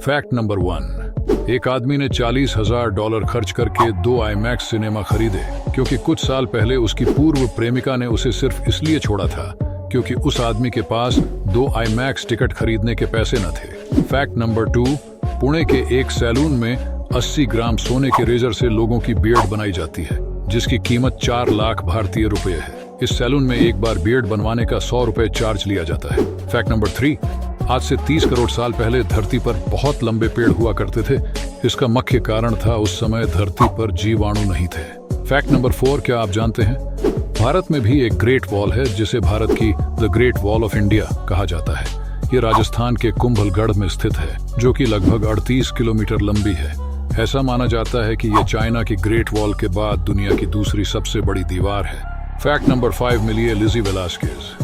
Fact number 1, एक आदमी ने $40,000 खर्च करके 2 आईमैक्स सिनेमा खरीदे क्योंकि कुछ साल पहले उसकी पूर्व प्रेमिका ने उसे सिर्फ इसलिए छोड़ा था क्योंकि उस आदमी के पास 2 आईमैक्स टिकट खरीदने के पैसे न थे। फैक्ट नंबर 2, पुणे के एक सैलून में 80 ग्राम सोने के रेजर से लोगों की बियर्ड बनाई जाती है जिसकी कीमत 4 लाख भारतीय रुपए है। इस सैलून में एक बार बियर्ड बनवाने का 100 रुपए चार्ज लिया जाता है। फैक्ट नंबर 3, आज से 30 करोड़ साल पहले धरती पर बहुत लंबे पेड़ हुआ करते थे। इसका मुख्य कारण था उस समय धरती पर जीवाणु नहीं थे। फैक्ट नंबर 4, क्या आप जानते हैं भारत में भी एक ग्रेट वॉल है जिसे भारत की the great wall of India कहा जाता है। ये राजस्थान के कुंभलगढ़ में स्थित है जो कि लगभग 38 किलोमीटर लंबी है। ऐसा माना जाता है कि ये चाइना की ग्रेट वॉल के बाद दुनिया की दूसरी सबसे बड़ी दीवार है। फैक्ट नंबर 5, मिलिए लिजी वेलास्केज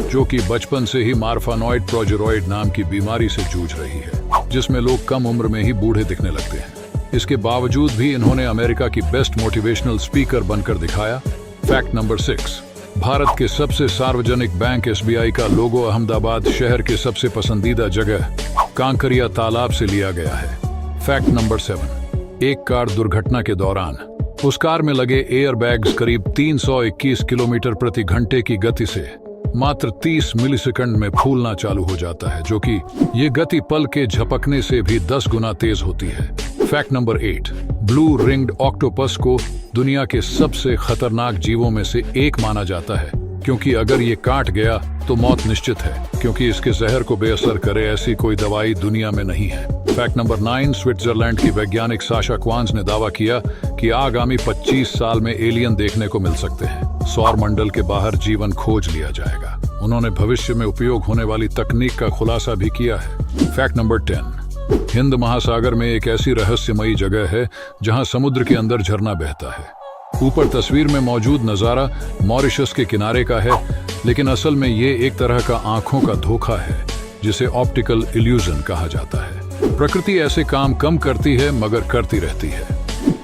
जो कि बचपन से ही मार्फानॉइड प्रोजेरॉइड नाम की बीमारी से जूझ रही है जिसमें लोग कम उम्र में ही बूढ़े दिखने लगते हैं। इसके बावजूद भी इन्होंने अमेरिका की बेस्ट मोटिवेशनल स्पीकर बनकर दिखाया। फैक्ट नंबर 6, भारत के सबसे सार्वजनिक बैंक SBI का लोगो अहमदाबाद शहर के सबसे पसंदीदा जगह कांकरिया तालाब से लिया गया है। फैक्ट नंबर 7, एक कार दुर्घटना के दौरान उस कार में लगे एयरबैग्स करीब 321 किलोमीटर प्रति घंटे की गति से मात्र 30 मिलीसेकंड में फूलना चालू हो जाता है जो कि ये गति पल के झपकने से भी 10 गुना तेज होती है। Fact number 8, blue ringed octopus को दुनिया के सबसे खतरनाक जीवों में से एक माना जाता है क्योंकि अगर ये काट गया तो मौत निश्चित है क्योंकि इसके जहर को बेअसर करे ऐसी कोई दवाई दुनिया में नहीं है। फैक्ट नंबर 9, स्विट्जरलैंड की वैज्ञानिक साशा क्वांज ने दावा किया कि आगामी 25 साल में एलियन देखने को मिल सकते हैं। सौर मंडल के बाहर जीवन खोज लिया जाएगा। उन्होंने भविष्य में उपयोग होने वाली तकनीक का खुलासा भी किया है। फैक्ट नंबर 10, हिंद महासागर में एक ऐसी रहस्यमयी जगह है जहां समुद्र के अंदर झरना बहता है। ऊपर तस्वीर में मौजूद नजारा मॉरिशस के किनारे का है लेकिन असल में ये एक तरह का आंखों का धोखा है जिसे ऑप्टिकल इल्यूजन कहा जाता है। प्रकृति ऐसे काम कम करती है मगर करती रहती है।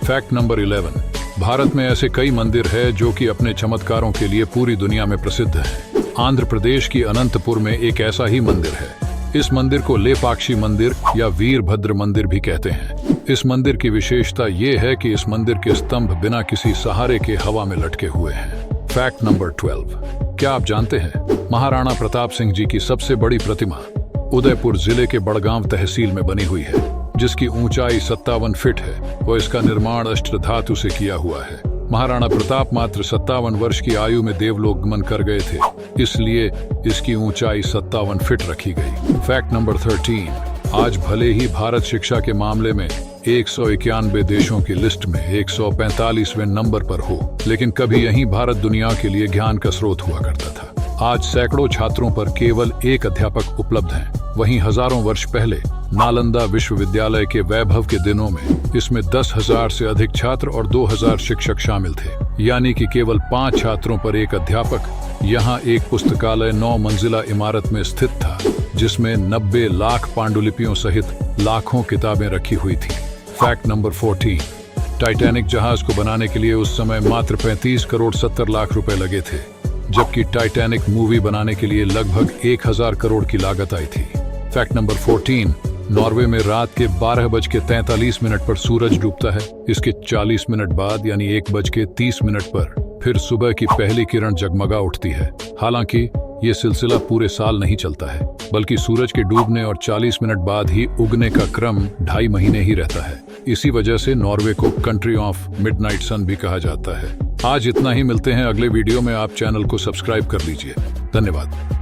फैक्ट नंबर 11, भारत में ऐसे कई मंदिर है जो कि अपने चमत्कारों के लिए पूरी दुनिया में प्रसिद्ध है। आंध्र प्रदेश की अनंतपुर में एक ऐसा ही मंदिर है। इस मंदिर को लेपाक्षी मंदिर या वीरभद्र मंदिर भी कहते हैं। इस मंदिर की विशेषता ये है कि इस मंदिर के स्तंभ बिना किसी सहारे के हवा में लटके हुए हैं। फैक्ट नंबर 12, क्या आप जानते हैं महाराणा प्रताप सिंह जी की सबसे बड़ी प्रतिमा उदयपुर जिले के बड़गांव तहसील में बनी हुई है जिसकी ऊंचाई 57 फीट है और इसका निर्माण अष्टधातु से किया हुआ है। महाराणा प्रताप मात्र 57 वर्ष की आयु में देवलोक गमन कर गए थे इसलिए इसकी ऊंचाई 57 फीट रखी गई। फैक्ट नंबर 13, आज भले ही भारत शिक्षा के मामले में 191 देशों की लिस्ट में 145वें नंबर पर हो लेकिन कभी यही भारत दुनिया के लिए ज्ञान का स्रोत हुआ करता था। आज सैकड़ों छात्रों पर केवल एक अध्यापक उपलब्ध हैं। वहीं हजारों वर्ष पहले नालंदा विश्वविद्यालय के वैभव के दिनों में इसमें 10,000 से अधिक छात्र और 2,000 शिक्षक शामिल थे यानी कि केवल 5 छात्रों पर एक अध्यापक। यहाँ एक पुस्तकालय 9 मंजिला इमारत में स्थित था जिसमें 90 लाख पांडुलिपियों सहित लाखों किताबें रखी हुई थी। फैक्ट नंबर 14, टाइटैनिक जहाज को बनाने के लिए उस समय मात्र 35 करोड़ 70 लाख रुपए लगे थे जबकि टाइटैनिक मूवी बनाने के लिए लगभग 1000 करोड़ की लागत आई थी। फैक्ट नंबर 14, नॉर्वे में रात के 12:43 पर सूरज डूबता है। इसके 40 मिनट बाद यानी 1:30 पर फिर सुबह की पहली किरण जगमगा उठती है। हालांकि ये सिलसिला पूरे साल नहीं चलता है बल्कि सूरज के डूबने और 40 मिनट बाद ही उगने का क्रम 2.5 महीने ही रहता है। इसी वजह से नॉर्वे को कंट्री ऑफ मिडनाइट सन भी कहा जाता है। आज इतना ही, मिलते हैं अगले वीडियो में। आप चैनल को सब्सक्राइब कर लीजिए। धन्यवाद।